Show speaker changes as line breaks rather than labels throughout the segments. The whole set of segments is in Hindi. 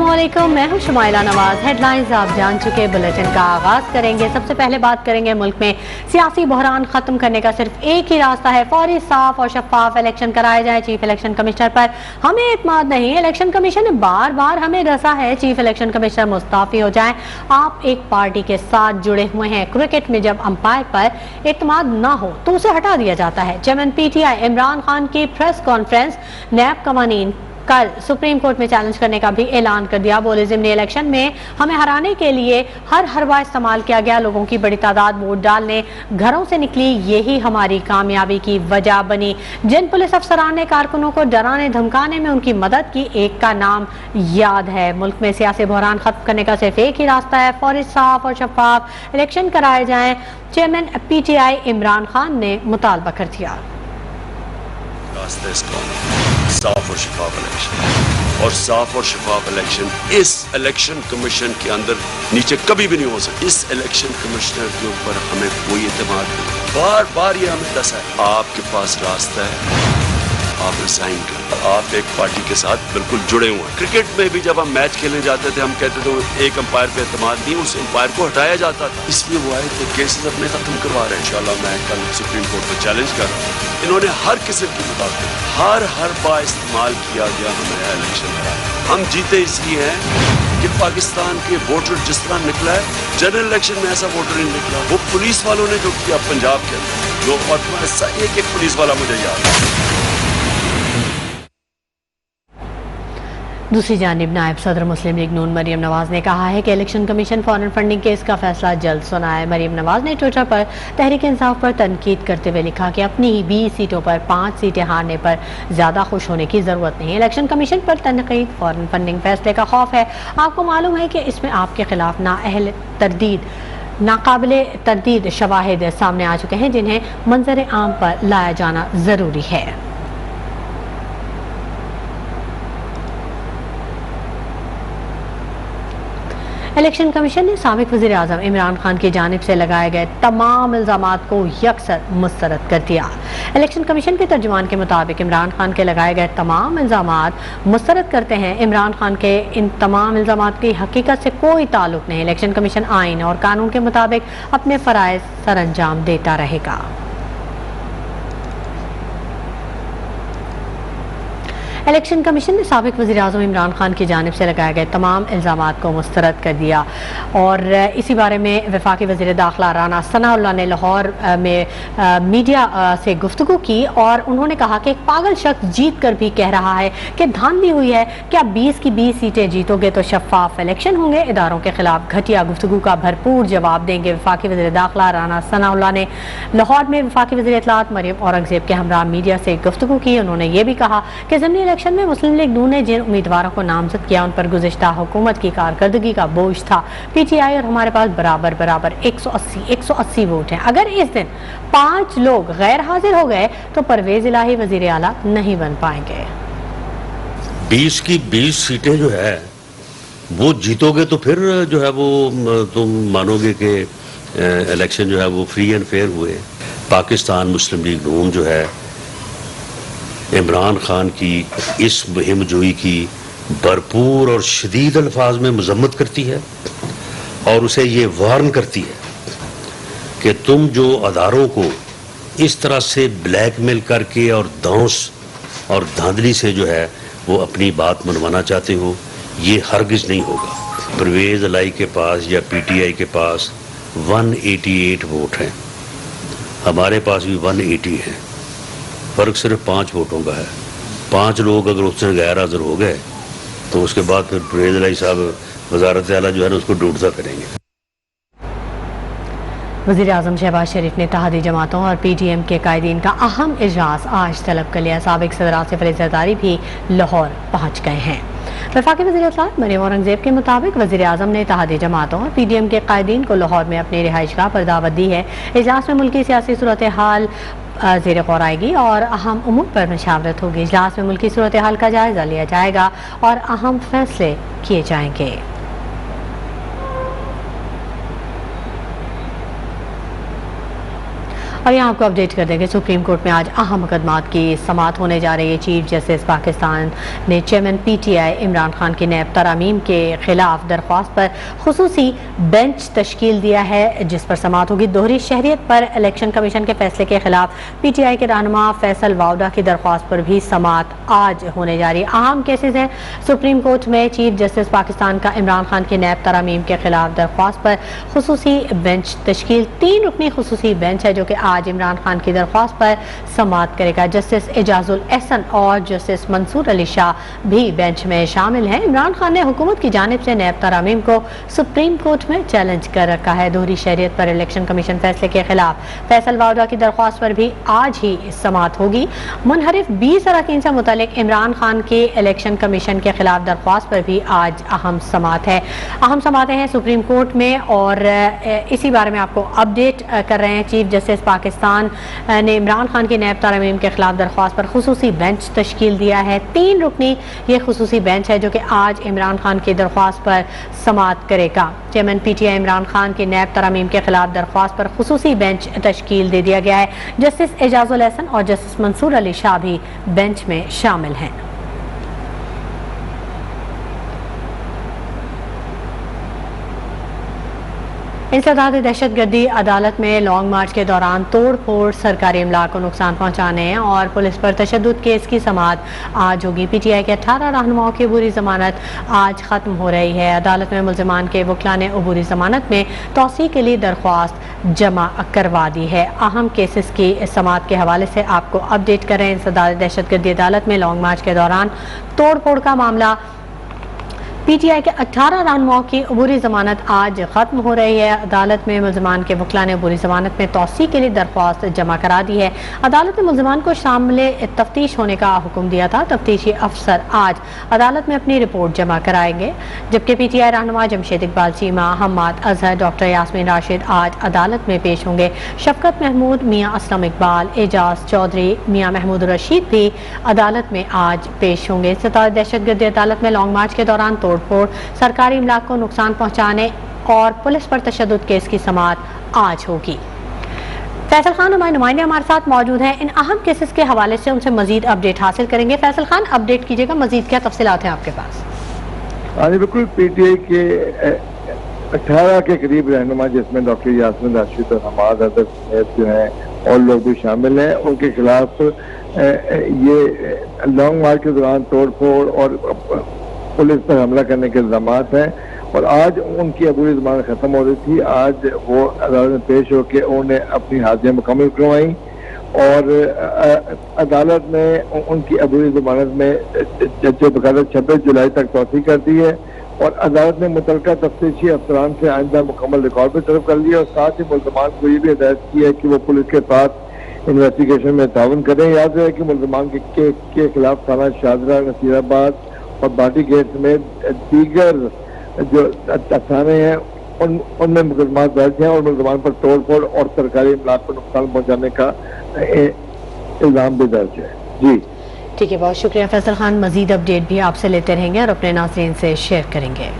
अस्सलामुअलैकुम, मैं हूं शुमाइला नवाज। हेडलाइंस आप जान चुके। बुलेटिन का आगाज करेंगे। सबसे पहले बात करेंगे मुल्क में सियासी बहरान खत्म करने का सिर्फ एक ही रास्ता है, फौरी, साफ और शफाफ इलेक्शन कराए जाए। चीफ इलेक्शन कमिश्नर पर हमें एतमाद नहीं, इलेक्शन कमीशन ने बार बार हमें डसा है। चीफ इलेक्शन कमिश्नर मुस्ताफी हो जाए। आप एक पार्टी के साथ जुड़े हुए हैं। क्रिकेट में जब अंपायर पर एतमाद ना हो तो उसे हटा दिया जाता है। चेयरमैन PTI इमरान खान की प्रेस कॉन्फ्रेंस। नैब कवानीन कल सुप्रीम कोर्ट में चैलेंज करने का भी ऐलान कर दिया। बोले ज़िमनी इलेक्शन में हमें हराने के लिए हर हरबा इस्तेमाल किया गया। लोगों की बड़ी तादाद वोट डालने घरों से निकली, यही हमारी कामयाबी की वजह बनी। जिन पुलिस अफसरान ने कारकुनों को डराने धमकाने में उनकी मदद की, एक का नाम याद है। मुल्क में सियासी बहरान खत्म करने का सिर्फ एक ही रास्ता है, फौरी, साफ और शफाफ इलेक्शन कराए जाएं। चेयरमैन PTI इमरान खान ने मुतालबा कर दिया।
साफ और शफाफ इलेक्शन, और साफ और शफाफ इलेक्शन इस इलेक्शन कमीशन के अंदर नीचे कभी भी नहीं हो सकता। इस इलेक्शन कमिश्नर के ऊपर हमें कोई एतमाद नहीं। बार बार ये हमें दसा है, आपके पास रास्ता है, आप रिजाइन करें। आप एक पार्टी के साथ बिल्कुल जुड़े हुए हैं। क्रिकेट में भी जब हम मैच खेलने जाते थे, हम कहते थे एक अंपायर पे एतमाद नहीं, उस अंपायर को हटाया जाता था। इसलिए वो आए थे, केसेस अपने खत्म करवा रहे हैं। इंशाल्लाह मैं कल सुप्रीम कोर्ट में चैलेंज कर रहा हूँ। इन्होंने हर किस्म की मुताबिक हर बार इस्तेमाल किया गया हमारा इलेक्शन का। हम जीते इसलिए हैं कि पाकिस्तान के वोटर जिस तरह निकला है, जनरल इलेक्शन में ऐसा वोटर नहीं निकला। वो पुलिस वालों ने जो किया पंजाब के अंदर, जो और एक पुलिस वाला मुझे याद है।
दूसरी जानिब नायब सदर मुस्लिम लीग नून मरियम नवाज ने कहा है कि election commission foreign funding case का फैसला जल्द सुनाए। मरियम नवाज ने ट्विटर पर तहरीक इंसाफ पर तनकीद करते हुए लिखा कि अपनी ही 20 सीटों पर 5 सीटें हारने पर ज़्यादा खुश होने की ज़रूरत नहीं। इलेक्शन कमीशन पर तनकीद फॉरेन फंडिंग फैसले का खौफ है। आपको मालूम है कि इसमें आपके खिलाफ नाकाबिले तरदीद शवाहिद सामने आ चुके हैं, जिन्हें मंजर आम पर लाया जाना ज़रूरी है। इलेक्शन कमीशन ने साबिक वज़ीर आज़म इमरान खान की जानिब से लगाए गए तमाम इल्ज़ामात को यकसर मुस्तरद कर दिया। इलेक्शन कमीशन के तर्जुमान के मुताबिक इमरान खान के लगाए गए तमाम इल्ज़ामात मुस्तरद करते हैं। इमरान खान के इन तमाम इल्ज़ामात की हकीकत से कोई ताल्लुक नहीं। इलेक्शन कमीशन आइन और कानून के मुताबिक अपने फ़राइज़ सरअंजाम देता रहेगा। इलेक्शन कमीशन ने साबिक वज़ीर आज़म इमरान खान की जानिब से लगाए गए तमाम इल्ज़ामात को मुस्तरद कर दिया। और इसी बारे में वफाकी वज़ीर दाखिला राना सनाउल्लाह ने लाहौर में मीडिया से गुफ्तगू की और उन्होंने कहा कि एक पागल शख्स जीत कर भी कह रहा है कि धांधली हुई है। क्या 20 की 20 सीटें जीतोगे तो शफाफ इलेक्शन होंगे? इदारों के खिलाफ घटिया गुफ्तगू का भरपूर जवाब देंगे। वफाकी वज़ीर दाखिला राना सनाउल्लाह ने लाहौर में वफाकी वज़ीर इत्तलाआत मरियम औरंगज़ेब के हमरा मीडिया से गुफ्तगू की। उन्होंने ये भी कहा कि ज़िमनी इलेक्शन में मुस्लिम लीग नून ने जिन उम्मीदवारों को नामजद किया उन पर गुज़िश्ता हुकूमत की कारकर्दगी का बोझ था। PTI और हमारे पास बराबर 180 वोट हैं। अगर इस दिन 5 लोग गैर हाजिर हो गए तो परवेज इलाही वजीर आला नहीं बन पाएंगे।
20 की 20 सीटें जो है वो जीतोगे तो फिर जो है वो तुम मानोगे कि इलेक्शन जो है वो फ्री एंड फेयर हुए। पाकिस्तान मुस्लिम लीग नून जो है इमरान खान की इस मुहिम जोई की भरपूर और शदीद अल्फाज में मजम्मत करती है और उसे ये वार्न करती है कि तुम जो अदारों को इस तरह से ब्लैकमेल करके और धौंस और धांधली से जो है वो अपनी बात मनवाना चाहते हो, ये हरगिज नहीं होगा। परवेज इलाही के पास या PTI के पास 188 वोट हैं, हमारे पास भी 180 हैं। फर्क सिर्फ 5 वोटों का है। 5 लोग अगर उससे गैर हाजिर हो गए तो उसके बाद फिर परवेज इलाही साहब वजारत आला जो है ना उसको ढूंढता करेंगे।
वज़ीर आज़म शहबाज शरीफ ने इत्तेहादी जमातों और PTM के कायदीन का अहम इजलास आज तलब कर लिया। साबिक सदर आसिफ अली ज़रदारी भी लाहौर पहुँच गए हैं। वफाकी वज़ीर इत्तलाआत मरियम औरंगज़ेब के मुताबिक वज़ीर आज़म ने इत्तेहादी जमातों और PTM के कायदीन को लाहौर में अपनी रिहाइशगाह पर दावत दी है। इजलास में मुल्की सियासी सूरत हाल ज़ेर गौर आएगी और अहम उमूर पर मशावरत होगी। इजलास में मुल्की सूरत हाल का जायज़ा लिया जाएगा और अहम फैसले किए जाएंगे। अब यहाँ आपको अपडेट कर देंगे, सुप्रीम कोर्ट में आज अहम मुकदमात की समाअत होने जा रही है। चीफ जस्टिस पाकिस्तान ने चेयरमैन पीटीआई इमरान खान की नैब तरामीम के खिलाफ दरख्वास्त पर खुसूसी बेंच तश्कील दिया है, जिस पर समाअत होगी। दोहरी शहरियत पर इलेक्शन कमीशन के फैसले के खिलाफ पीटीआई के रहनुमा फैसल वाउदा की दरख्वास्त पर भी समाअत आज होने जा रही है। अहम केसेस हैं सुप्रीम कोर्ट में। चीफ जस्टिस पाकिस्तान का इमरान खान की नैब तरामीम के खिलाफ दरख्वास्त पर खुसूसी बेंच तश्कील। 3 रुकनी खुसूसी बेंच है जो कि आज इमरान खान की दरख्वास्त पर समाअत करेगा। जस्टिस एजाजुल एहसन और जस्टिस मंसूर अली शाह भी बेंच में शामिल हैं। इमरान खान ने हुकूमत की जानिब से नैब तरामीम को सुप्रीम कोर्ट में चैलेंज कर रखा है। दोहरी शहरियत पर इलेक्शन कमीशन फैसले के खिलाफ फैसल वाउदा की दरख्वास्त पर भी आज ही समाअत होगी। मुनहरिफ 20 अरकान से मुतालिक इमरान खान की इलेक्शन कमीशन के खिलाफ दरख्वास्त पर भी आज अहम समाअत है। अहम समाअतें हैं सुप्रीम कोर्ट में और इसी बारे में आपको अपडेट कर रहे हैं। चीफ जस्टिस पाकिस्तान ने इमरान खान की नैब तरामीम के खिलाफ दरख्वास्त पर खुसूसी बेंच तश्कील दिया है। 3 रुकनी ये खुसूसी बेंच है जो कि आज इमरान खान की दरख्वास्त पर समाअत करेगा। चेयरमैन पीटीआई इमरान खान की नैब तरामीम के खिलाफ दरख्वास्त पर खुसूसी बेंच तश्कील दे दिया गया है। जस्टिस एजाजुल एहसन और जस्टिस मंसूर अली शाह भी बेंच में शामिल हैं। इंसदाद दहशतगर्दी अदालत में लॉन्ग मार्च के दौरान तोड़ फोड़, सरकारी इमला को नुकसान पहुंचाने और पुलिस पर तशद्दुद केस की समाअत आज होगी। पीटीआई के 18 रहनुमाओं की अबूरी जमानत आज खत्म हो रही है। अदालत में मुल्ज़िमान के वकील ने अबूरी जमानत में तौसी के लिए दरख्वास्त जमा करवा दी है। अहम केसेस की समाअत के हवाले से आपको अपडेट कर रहे हैं। इंसदाद दहशतगर्दी अदालत में लॉन्ग मार्च के दौरान तोड़ फोड़ का मामला, पीटीआई के 18 रहनुमाओं की अबूरी जमानत आज खत्म हो रही है। अदालत में मुल्ज़िमान के वकील ने अबूरी जमानत में तौसी के लिए दरख्वास्त जमा करा दी है। अदालत ने मुल्ज़िमान को शामिल तफ्तीश होने का हुक्म दिया था। तफ्तीशी अफसर आज अदालत में अपनी रिपोर्ट जमा कराएंगे, जबकि पीटीआई रहनुमा जमशेद इकबाल चीमा, हम्माद अजहर, डॉक्टर यास्मीन राशिद आज अदालत में पेश होंगे। शफकत महमूद, मियाँ असलम इकबाल, एजाज चौधरी, मियाँ महमूद रशीद भी अदालत में आज पेश होंगे। इंसदाद दहशतगर्दी अदालत में लॉन्ग मार्च के दौरान तोड़ फोड़, सरकारी इमलाक को नुकसान पहुंचाने और पुलिस पर तशद्दुद केस की समाअत आज होगी। फैसल खान हमारे नुमाइंदे हमारे साथ मौजूद हैं। इन अहम केसेस के हवाले से उनसे मजीद अपडेट हासिल करेंगे। फैसल खान, अपडेट कीजिएगा, मजीद क्या तफसीलात हैं आपके पास?
हाँ जी, बिल्कुल। पीटीआई के 18 के करीब रहनुमा, जिसमें डॉक्टर यास्मीन राशिद और हम्माद अजहर जो हैं और लोग भी शामिल हैं, उनके खिलाफ ये लॉन्ग मार्च के दौरान तोड़ फोड़ और पुलिस पर हमला करने के इल्जामात हैं और आज उनकी अबूरी जमानत खत्म हो रही थी। आज वो अदालत में पेश होकर उन्होंने अपनी हाजिरियां मुकम्मल करवाई और अदालत ने उनकी अबूरी जमानत में बकायदा 26 जुलाई तक तौसीक कर दी है और अदालत ने मुतलका तफ्तीशी अफसरान से आइंदा मुकम्मल रिकॉर्ड पर तलब कर लिया और साथ ही मुल्ज़िमान को ये भी हिदायत की है कि वो पुलिस के साथ इन्वेस्टिगेशन में ताउन करें। याद रहे कि मुल्ज़िमान के खिलाफ थाना शाहदरा, नसीराबाद और बाटी गेट में दीगर जो थाने हैं उनमें मुकदमा दर्ज हैं और मुल्ज़िमान पर तोड़ फोड़ और सरकारी इमलाक को नुकसान पहुंचाने का इल्जाम भी दर्ज है। जी
ठीक है, बहुत शुक्रिया फैसल खान। मजीद अपडेट भी आपसे लेते रहेंगे और अपने नाज़रीन से शेयर करेंगे।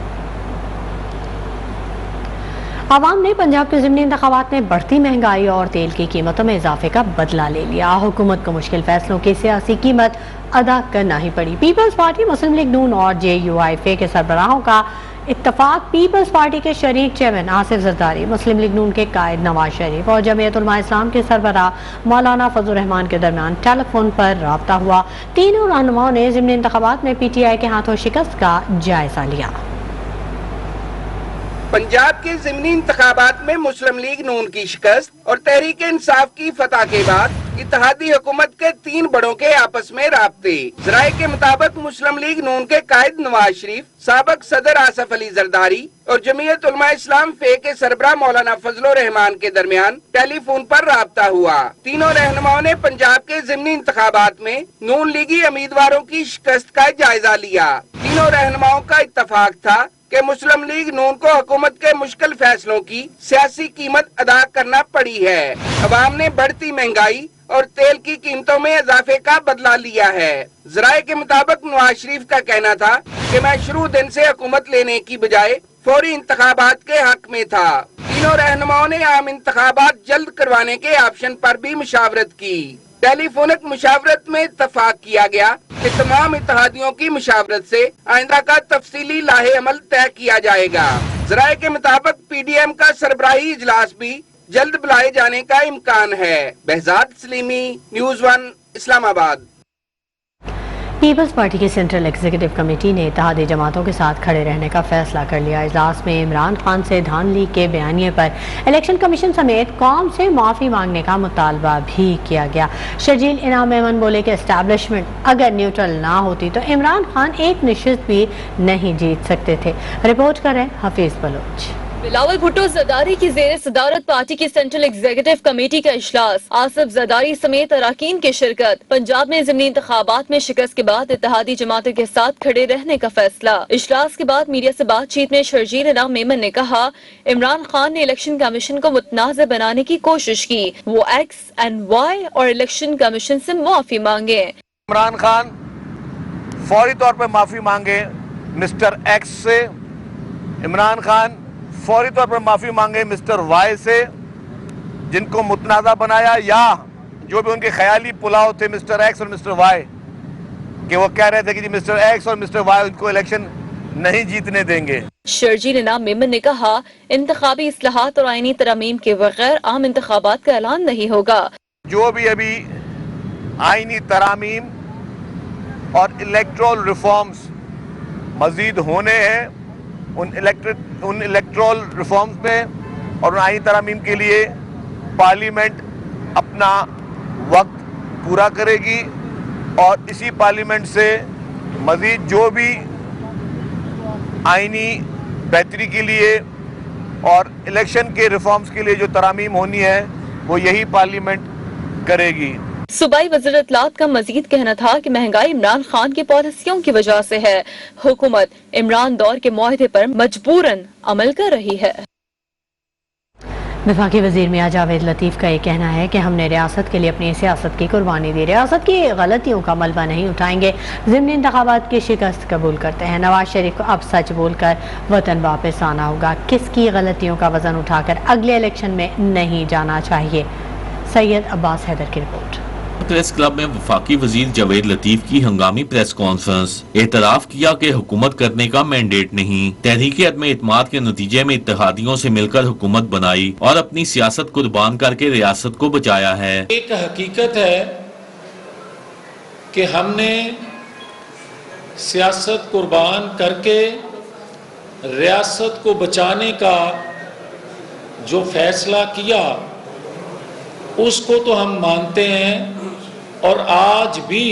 आवाम ने पंजाब के ज़िमनी इंतखाबात में बढ़ती महंगाई और तेल की कीमतों में इजाफे का बदला ले लिया। हुकूमत को मुश्किल फैसलों की सियासी कीमत अदा करना ही पड़ी। पीपल्स पार्टी, मुस्लिम लीग नून और JUIF के सरबराहों का इत्तफाक पीपल्स पार्टी के शरीक चेयरमैन आसिफ जरदारी, मुस्लिम लीग नून के कायद नवाज शरीफ और जमीयत उलमा इस्लाम के सरबराह मौलाना फजल रहमान के दरमियान टेलीफोन पर राब्ता हुआ। तीनों रहनुमाओं ने ज़िमनी इंतखाबात में PTI के हाथों शिकस्त का जायजा लिया।
पंजाब के ज़िमनी इंतखाबात में मुस्लिम लीग नून की शिकस्त और तहरीक इंसाफ की फतह के बाद इत्तेहादी हुकूमत के 3 बड़ों के आपस में राब्ते। ज़राए के मुताबिक मुस्लिम लीग नून के कायद नवाज शरीफ, साबिक सदर आसिफ अली जरदारी और जमीयत उलमा इस्लाम फे के सरबराह मौलाना फजल रहमान के दरमियान टेलीफोन पर राब्ता हुआ। तीनों रहनुमाओं ने पंजाब के ज़िमनी इंतखाबात में नून लीगी उम्मीदवारों की शिकस्त का जायजा लिया। तीनों रहनुमाओं का इत्तफाक था कि मुस्लिम लीग नून को हुकूमत के मुश्किल फैसलों की सियासी कीमत अदा करना पड़ी है। अवाम ने बढ़ती महंगाई और तेल की कीमतों में इजाफे का बदला लिया है। ज़राए के मुताबिक नवाज शरीफ का कहना था कि मैं शुरू दिन से हुकूमत लेने की बजाय फौरी इंतखाबात के हक में था। तीनों रहनुमाओं ने आम इंतखाबात जल्द करवाने के ऑप्शन पर भी मुशावरत की। टेलीफोनिक मुशावरत में इत्तफाक किया गया कि तमाम इत्तेहादियों की मुशावरत से आइंदा का तफसीली लाहे अमल तय किया जाएगा। जराये के मुताबिक PDM का सरबराही इजलास भी जल्द बुलाए जाने का इम्कान है। बहजाद सलीमी, न्यूज़ 1, इस्लामाबाद।
पीपल्स पार्टी की सेंट्रल एग्जीक्यूटिव कमेटी ने इत्तेहादी जमातों के साथ खड़े रहने का फैसला कर लिया। इजलास में इमरान खान से धान लीग के बयानिए पर इलेक्शन कमीशन समेत कौम से माफ़ी मांगने का मुतालबा भी किया गया। शर्जील इनाम मेमन बोले कि एस्टैब्लिशमेंट अगर न्यूट्रल ना होती तो इमरान खान एक निशिस्त भी नहीं जीत सकते थे। रिपोर्ट कर रहे हैं हफीज बलोच।
बिलावल भुट्टो जरदारी की जेर सदारत पार्टी की सेंट्रल एग्जीक्यूटिव कमेटी का इजलास, आसिफ जरदारी समेत अरकान की शिरकत। पंजाब में ज़िमनी इंतखाबात में शिकस्त के बाद इत्तेहादी जमातों के साथ खड़े रहने का फैसला। इजलास के बाद मीडिया से बातचीत में शर्जील इनाम मेमन ने कहा, इमरान खान ने इलेक्शन कमीशन को मुतनाज़ बनाने की कोशिश की। वो X and Y और इलेक्शन कमीशन से माफी मांगे।
इमरान खान फौरी तौर पर माफी मांगे मिस्टर X से, इमरान खान फौरी तौर पर माफी मांगे मिस्टर Y से, जिनको मुतनाज़ा बनाया, या जो भी उनके ख्याली पुलाव थे मिस्टर X और मिस्टर Y कि वो कह रहे थे कि जी मिस्टर X और मिस्टर Y उनको इलेक्शन नहीं जीतने देंगे।
शर्जील इनाम मेमन ने कहा, इंतखाबी इस्लाहात और आईनी तरमीम के बगैर आम इंतखाबात का ऐलान नहीं होगा।
जो भी अभी आईनी तरामीम और इलेक्ट्रोल रिफॉर्म्स मजीद होने हैं, उन इलेक्ट्रोल रिफॉर्म्स में और उन आईनी तरामीम के लिए पार्लियामेंट अपना वक्त पूरा करेगी और इसी पार्लियामेंट से मजीद जो भी आईनी बेहतरी के लिए और इलेक्शन के रिफॉर्म्स के लिए जो तरामीम होनी है वो यही पार्लियामेंट करेगी।
सूबाई वज़ीर इत्तलात का मजीद कहना था कि महंगाई इमरान खान की पॉलिसियों की वजह से है। हुकूमत इमरान दौर के मुआहदे पर मजबूरन अमल कर रही है।
वफाकी वजीर मियां जावेद लतीफ का ये कहना है कि हमने रियासत के लिए अपनी सियासत की कुर्बानी दी, रियासत की गलतियों का मलबा नहीं उठाएंगे, ज़िमनी इंतखाबात की शिकस्त कबूल करते हैं। नवाज शरीफ को अब सच बोलकर वतन वापस आना होगा, किसकी गलतियों का वजन उठाकर अगले इलेक्शन में नहीं जाना चाहिए। सैयद अब्बास हैदर की रिपोर्ट।
प्रेस क्लब में वफाकी वजीर जावेद लतीफ की हंगामी प्रेस कॉन्फ्रेंस। एतराफ किया कि हुकूमत करने का मैंडेट नहीं, तहरीक अदम एतमाद के नतीजे में इत्तेहादियों से मिलकर हुकूमत बनाई और अपनी सियासत कुर्बान करके रियासत को बचाया है।
एक हकीकत है कि हमने सियासत कुर्बान करके रियासत को बचाने का जो फैसला किया उसको तो हम मानते हैं और आज भी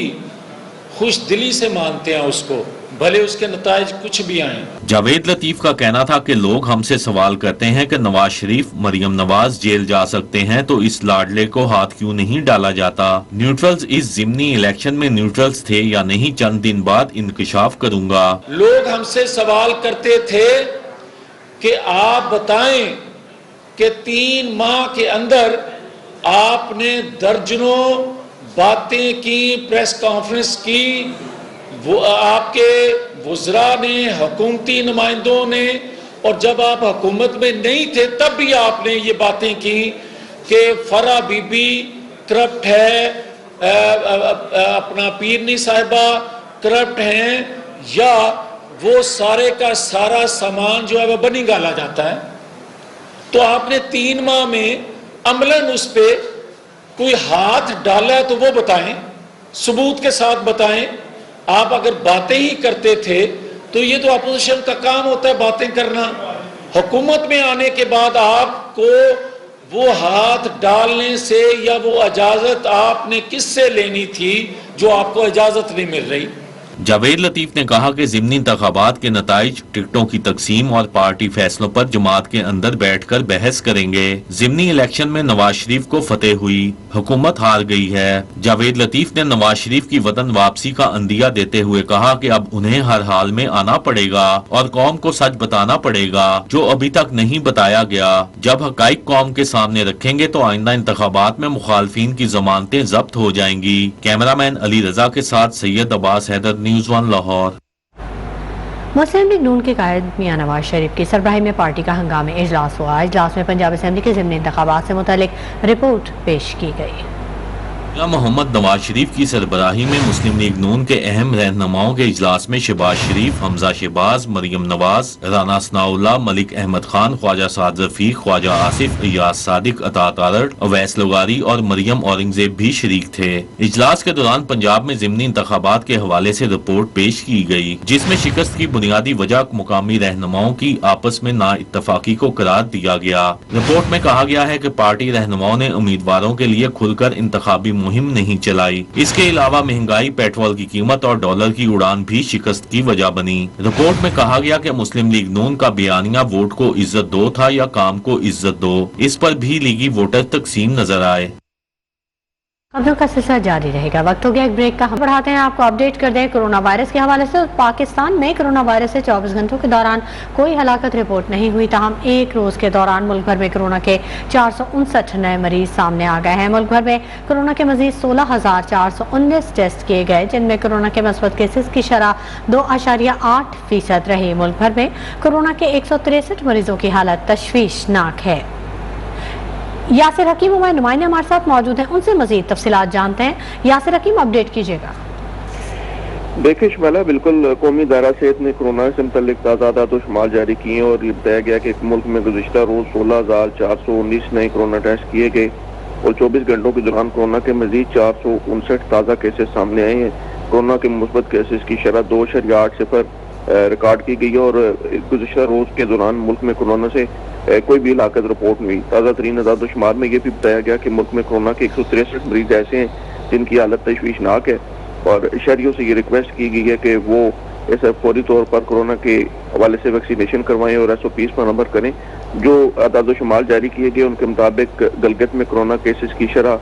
खुश दिली से मानते हैं उसको, भले उसके नताइज कुछ भी आए।
जावेद लतीफ का कहना था कि लोग हमसे सवाल करते हैं कि नवाज शरीफ, मरियम नवाज जेल जा सकते हैं तो इस लाडले को हाथ क्यों नहीं डाला जाता। न्यूट्रल्स इस ज़िमनी इलेक्शन में न्यूट्रल्स थे या नहीं, चंद दिन बाद इंकशाफ करूंगा।
लोग हमसे सवाल करते थे कि आप बताएं कि 3 माह के अंदर आपने दर्जनों बातें की, प्रेस कॉन्फ्रेंस की, वो आपके वुज़रा ने, हुकूमती नुमाइंदों ने, और जब आप हुकूमत में नहीं थे तब भी आपने ये बातें की कि फरा बीबी करप्ट है, अपना पीरनी साहिबा करप्ट हैं, या वो सारे का सारा सामान जो है वह बनी गाला जाता है। तो आपने 3 माह में अमलन उस पे कोई हाथ डाला है तो वो बताएं, सबूत के साथ बताएं। आप अगर बातें ही करते थे तो ये तो अपोजिशन का काम होता है बातें करना। हुकूमत में आने के बाद आपको वो हाथ डालने से या वो इजाजत आपने किससे लेनी थी जो आपको इजाजत नहीं मिल रही।
जावेद लतीफ ने कहा कि ज़िमनी इंतखाबात के नताइज, टिकटों की तकसीम और पार्टी फैसलों पर जमात के अंदर बैठकर बहस करेंगे। ज़िमनी इलेक्शन में नवाज शरीफ को फतेह हुई, हुकूमत हार गई है। जावेद लतीफ ने नवाज शरीफ की वतन वापसी का अंदिया देते हुए कहा कि अब उन्हें हर हाल में आना पड़ेगा और कौम को सच बताना पड़ेगा जो अभी तक नहीं बताया गया। जब हकाइक कौम के सामने रखेंगे तो आइंदा इंतखाबात में मुखालफिन की जमानतें जब्त हो जाएंगी। कैमरामैन अली रजा के साथ सैयद अब्बास हैदर, न्यूज़ 1 लाहौर।
मुस्लिम लीग नून के कायद मियां नवाज शरीफ की सरबराही में पार्टी का हंगामी इजलास हुआ। इजलास में पंजाब असेंबली के ज़िमनी इंतखाबात से मुतालिक रिपोर्ट पेश की गई।
मोहम्मद नवाज शरीफ की सरबराही में मुस्लिम लीग नून के अहम रहनुमाओं के इजलास में शहबाज शरीफ, हमजा शहबाज, मरियम नवाज, राना सनाउल्लाह, मलिक अहमद खान, ख्वाजा साद रफीक, ख्वाजा आसिफ, इयाज सादिक, अता तारड़, अवैस लोगारी और मरियम औरंगजेब भी शरीक थे। इजलास के दौरान पंजाब में ज़िमनी इंतखाबात के हवाले से रिपोर्ट पेश की गई, जिसमें शिकस्त की बुनियादी वजह मुकामी रहनुमाओं की आपस में ना इत्तफाकी को करार दिया गया। रिपोर्ट में कहा गया है कि पार्टी रहनुमाओं ने उम्मीदवारों के लिए खुलकर इंतखाबी मुहिम नहीं चलाई। इसके अलावा महंगाई, पेट्रोल की कीमत और डॉलर की उड़ान भी शिकस्त की वजह बनी। रिपोर्ट में कहा गया कि मुस्लिम लीग नून का बयानिया वोट को इज्जत दो था या काम को इज्जत दो, इस पर भी लीगी वोटर तकसीम नजर आए।
खबरों का सिलसिला जारी रहेगा। वक्त हो गया एक ब्रेक का। हम बढ़ाते हैं, आपको अपडेट कर दें कोरोना वायरस के हवाले से। पाकिस्तान में कोरोना वायरस से 24 घंटों के दौरान कोई हलाकत रिपोर्ट नहीं हुई। ताहम एक रोज के दौरान मुल्क भर में कोरोना के 459 नए मरीज सामने आ गए हैं। मुल्क भर में कोरोना के मजीद 16,419 टेस्ट किए गए, जिनमें कोरोना के मस्बत केसेस की शरह 2.8% रही। मुल्क भर में कोरोना के 163 मरीजों की हालत तशवीशनाक है। यासिर हकीम हमारे नुमाइंदे हमारे साथ मौजूद हैं, उनसे मजीद तफसीलात जानते हैं। यासिर हकीम, अपडेट कीजिएगा।
देखिए शमाला, बिल्कुल कौमी दायरा सेहत ने कोरोना से मुतल्लिक ताज़ा तो शुमार जारी किए और ये बताया गया कि मुल्क में गुज़िश्ता रोज 16,419 नए कोरोना टेस्ट किए गए और 24 घंटों के दौरान कोरोना के मजीद 459 ताज़ा केसेस सामने आए हैं। कोरोना के मुस्बत केसेस की शरह 2.8 रिकॉर्ड की गई और गुज़िश्ता रोज के दौरान मुल्क में कोरोना से कोई भी हलाकत रिपोर्ट नहीं हुई। ताज़ा तरीन आदाद शुमार में ये भी बताया गया कि मुल्क में कोरोना के 163 मरीज ऐसे हैं जिनकी हालत तशवीशनाक है और शहरियों से ये रिक्वेस्ट की गई है कि वो ऐसे फौरी तौर पर कोरोना के हवाले से वैक्सीनेशन करवाएं और SOPs पर अमल करें। जो आदाद शुमार जारी किए गए उनके मुताबिक गलगत में कोरोना केसेस की शरह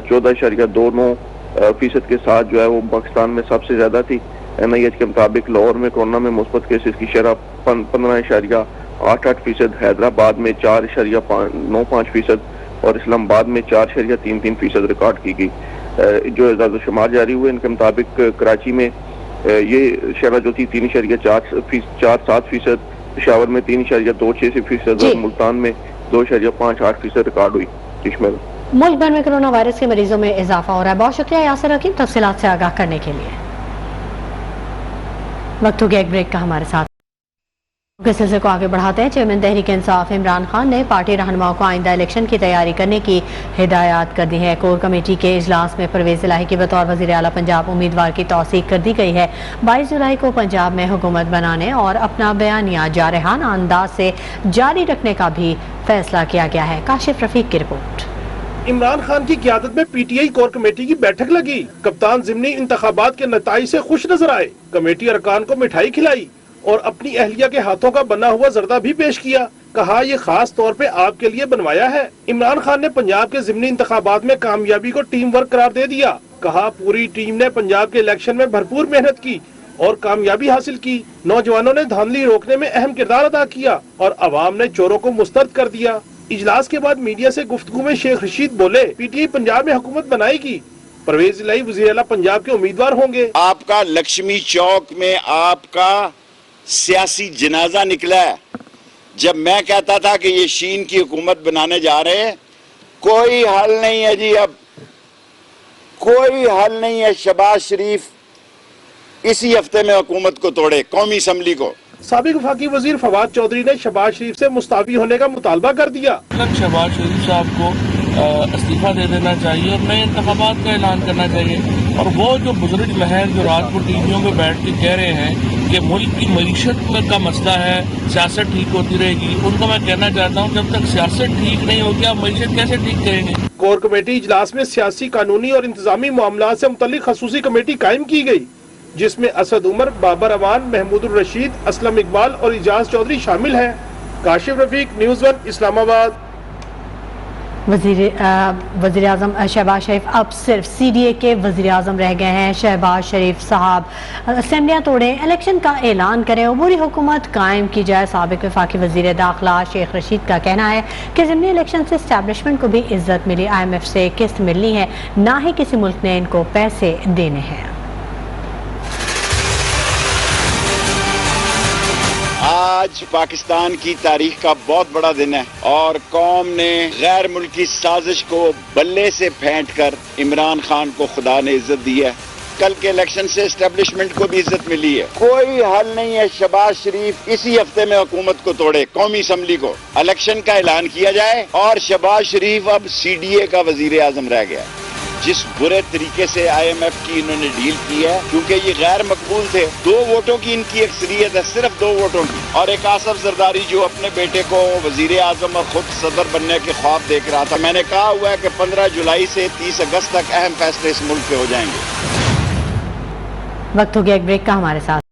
14.29% के साथ जो है वो पाकिस्तान में सबसे ज्यादा थी। NIH के मुताबिक लाहौर में कोरोना में मुस्बत केसेस की शरह 15.88%, हैदराबाद में 4.95% और इस्लामाबाद में 4.33% रिकॉर्ड की गई। जो आदाद शुमार जारी हुए इनके मुताबिक कराची में ये शरह जो थी 3.47%, पेशावर में 3.26% और मुल्तान में 2.58% रिकॉर्ड हुई।
मुल्क भर में कोरोना वायरस के मरीजों में इजाफा हो रहा है। बहुत शुक्रिया यासिर हकीम तफसीलात से आगाह करने के लिए। वक्त हो गया एक ब्रेक का हमारे साथ। इस सिलसिले को आगे बढ़ाते हैं। चेयरमैन तहरीक इंसाफ इमरान खान ने पार्टी रहनुमाओं को आइंदा इलेक्शन की तैयारी करने की हिदायत कर दी है। कोर कमेटी के इजलास में परवेज इलाही की बतौर वज़ीर आला पंजाब उम्मीदवार की तौसीक कर दी गई है। 22 जुलाई को पंजाब में हुकूमत बनाने और अपना बयानिया जारहाना अंदाज से जारी रखने का भी फैसला किया गया है। काशिफ रफीक की रिपोर्ट।
इमरान खान की क़ियादत में PTI कोर कमेटी की बैठक लगी। कप्तान ज़िमनी इंतखाबात के नताइज से खुश नजर आए। कमेटी अरकान को मिठाई खिलाई और अपनी अहलिया के हाथों का बना हुआ जर्दा भी पेश किया। कहा ये खास तौर पे आपके लिए बनवाया है। इमरान खान ने पंजाब के ज़िमनी इंतखाबात में कामयाबी को टीम वर्क करार दे दिया। कहा पूरी टीम ने पंजाब के इलेक्शन में भरपूर मेहनत की और कामयाबी हासिल की। नौजवानों ने धांधली रोकने में अहम किरदार अदा किया और अवाम ने चोरों को मुस्तरद कर दिया। इजलास के बाद मीडिया से गुफ्तगू में शेख रशीद बोले, PTI पंजाब में हुकूमत बनाएगी। परवेज इलाही वज़ीर आला पंजाब के उम्मीदवार होंगे।
आपका लक्ष्मी चौक में आपका सियासी जनाजा निकला है। जब मैं कहता था कि ये शीन की हुकूमत बनाने जा रहे हैं, कोई हल नहीं है जी, अब कोई हल नहीं है। शहबाज शरीफ इसी हफ्ते में हुकूमत को तोड़े, कौमी असम्बली को।
साबिक वफाकी वजीर फवाद चौधरी ने शहबाज शरीफ से मुस्ताफी होने का मुतालबा कर दिया।
शहबाज शरीफ साहब को इस्तीफा दे देना चाहिए और नए इंतखाबात का ऐलान करना चाहिए। और वो जो बुजुर्ग लहर जो रात को टीवियों में बैठ के कह रहे हैं कि मुल्क की मईशत का मसला है, सियासत ठीक होती रहेगी, उनको मैं कहना चाहता हूँ जब तक सियासत ठीक नहीं होगी आप मईशत कैसे ठीक करेंगे।
कोर कमेटी इजलास में सियासी, कानूनी और इंतजामी मामलात से मुतल्लिक खसूसी कमेटी कायम की गई, जिसमें असद उमर, बाबर अमान, महमूदुर रशीद, असलम इकबाल और इजाज चौधरी शामिल हैं। काशिफ रफीक, न्यूज़ 1, इस्लामाबाद।
वज़ीर आज़म शहबाज शरीफ अब सिर्फ CDA के वज़ीर आज़म रह गए हैं। शहबाज शरीफ साहब असेंबलियाँ तोड़ें, इलेक्शन का ऐलान करें, अबूरी हुकूमत कायम की जाए। साबिक वफाकी वज़ीर दाखिला शेख रशीद का कहना है कि ज़िमनी इलेक्शन से इस्टेब्लिशमेंट को भी इज्जत मिली, IMF से किस्त मिलनी है, ना ही किसी मुल्क ने इनको पैसे देने हैं।
आज पाकिस्तान की तारीख का बहुत बड़ा दिन है और कौम ने गैर मुल्की साजिश को बल्ले से फेंट कर इमरान खान को खुदा ने इज्जत दी है। कल के इलेक्शन से एस्टेब्लिशमेंट को भी इज्जत मिली है। कोई हल नहीं है शहबाज शरीफ इसी हफ्ते में हुकूमत को तोड़े, कौमी असम्बली को इलेक्शन का ऐलान किया जाए और शहबाज शरीफ अब CDA का वजीर आजम रह गया। जिस बुरे तरीके से IMF की इन्होंने डील की है, क्योंकि ये गैर मकबूल थे, 2 वोटों की इनकी अक्सरियत है, सिर्फ 2 वोटों की, और एक आसफ जरदारी जो अपने बेटे को वजीर आजम और खुद सदर बनने के ख्वाब देख रहा था। मैंने कहा हुआ है कि 15 जुलाई से 30 अगस्त तक अहम फैसले इस मुल्क पे हो जाएंगे।
वक्त हो गया एक ब्रेक का, हमारे साथ